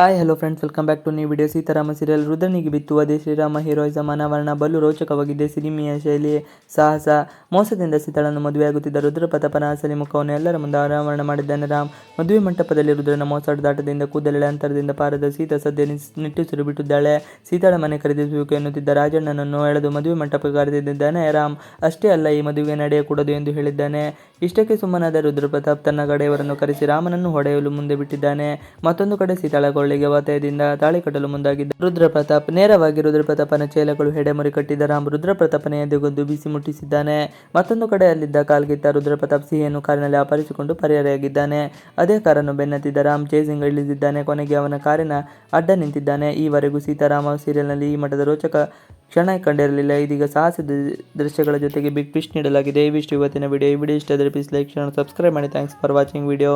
Hi hello friends, welcome back to new video. Sitarama serial ರುದ್ರನಿಗೆ ಬಿತ್ತು ಅದೇ ಶ್ರೀರಾಮ ಹೀರೋಯಿಸಂ ಅನಾವರಣ ಬಲು ರೋಚಕವಾಗಿದೆ. ಸಿನಿಮೆಯ ಶೈಲಿ, ಸಾಹಸ, ಮೋಸದಿಂದ ಸೀತಾಳನ್ನು ಮದುವೆಯಾಗುತ್ತಿದ್ದ ರುದ್ರ ಪ್ರತಾಪನ ಅಸಲಿ ಮುಖವನ್ನು ಎಲ್ಲರ ಮುಂದೆ ಅನಾವರಣ ಮಾಡಿದ್ದಾನೆ ರಾಮ್. ಮದುವೆ ಮಂಟಪದಲ್ಲಿ ರುದ್ರನ ಮೋಸದಾಟದಿಂದ ಕೂದಲೆಳೆ ಅಂತರದಿಂದ ಪಾರದ ಸೀತಾ ಸದ್ಯ ನಿಟ್ಟುಸಿರು ಬಿಟ್ಟಿದ್ದಾಳೆ. ಸೀತಾಳ ಮನೆ ಖರೀದಿಸಬೇಕು ಎನ್ನುತ್ತಿದ್ದ ರಾಜಣ್ಣನನ್ನು ಎಳೆದು ಮದುವೆ ಮಂಟಪಕ್ಕೆ ಕರೆದಿದ್ದಾನೆ ರಾಮ್. ಅಷ್ಟೇ ಅಲ್ಲ, ಈ ಮದುವೆ ನಡೆಯಕೂಡದು ಎಂದು ಹೇಳಿದ್ದಾನೆ. ಇಷ್ಟಕ್ಕೆ ಸುಮ್ಮನಾದ ರುದ್ರ ಪ್ರತಾಪ್ ತನ್ನ ಕಡೆಯವರನ್ನು ಕರೆಸಿ ರಾಮನನ್ನು ಹೊಡೆಯಲು ಮುಂದೆ ಬಿಟ್ಟಿದ್ದಾನೆ. ಮತ್ತೊಂದು ಕಡೆ ಸೀತಾಳ ಕೊಳ್ಳಿಗೆ ಒತ್ತಾಯದಿಂದ ತಾಳಿ ಕಟ್ಟಲು ಮುಂದಾಗಿದ್ದ ರುದ್ರ ಪ್ರತಾಪ್. ನೇರವಾಗಿ ರುದ್ರ ಪ್ರತಾಪನ ಚೇಲಗಳು ಹೆಡೆಮುರಿ ಕಟ್ಟಿದ್ದ ರಾಮ್ ರುದ್ರ ಪ್ರತಾಪನ ಎದೆಗೊಂದು ಬಿಸಿ ಮುಟ್ಟಿಸಿದ್ದಾನೆ. ಮತ್ತೊಂದು ಕಡೆ ಅಲ್ಲಿದ್ದ ಕಾಲ್ಗಿತ್ತ ರುದ್ರ ಪ್ರತಾಪ್ ಸಿಹಿಯನ್ನು ಕಾರಿನಲ್ಲಿ ಅಪಹರಿಸಿಕೊಂಡು ಪರಾರಿಯಾಗಿದ್ದಾನೆ. ಅದೇ ಕಾರನ್ನು ಬೆನ್ನತ್ತಿದ್ದ ರಾಮ್ ಚೇಸಿಂಗ್ ಇಳಿದಿದ್ದಾನೆ. ಕೊನೆಗೆ ಅವನ ಕಾರಿನ ಅಡ್ಡ ನಿಂತಿದ್ದಾನೆ. ಈವರೆಗೂ ಸೀತಾರಾಮ ಸೀರಿಯಲ್ನಲ್ಲಿ ಈ ಮಟ್ಟದ ರೋಚಕ ಕ್ಷಣ ಕಂಡಿರಲಿಲ್ಲ. ಇದೀಗ ಸಾಹಸದ ದೃಶ್ಯಗಳ ಜೊತೆಗೆ ಬಿಗ್ ಟ್ವಿಸ್ಟ್ ನೀಡಲಾಗಿದೆ. ಇವಿಷ್ಟು ಇವತ್ತಿನ ವಿಡಿಯೋ. ಈ ವಿಡಿಯೋ ಇಷ್ಟ ಆದರೆ ಪ್ಲೀಸ್ ಲೈಕ್, ಶೇರ್, ಸಬ್ಸ್ಕ್ರೈಬ್ ಮಾಡಿ. Thanks for watching video.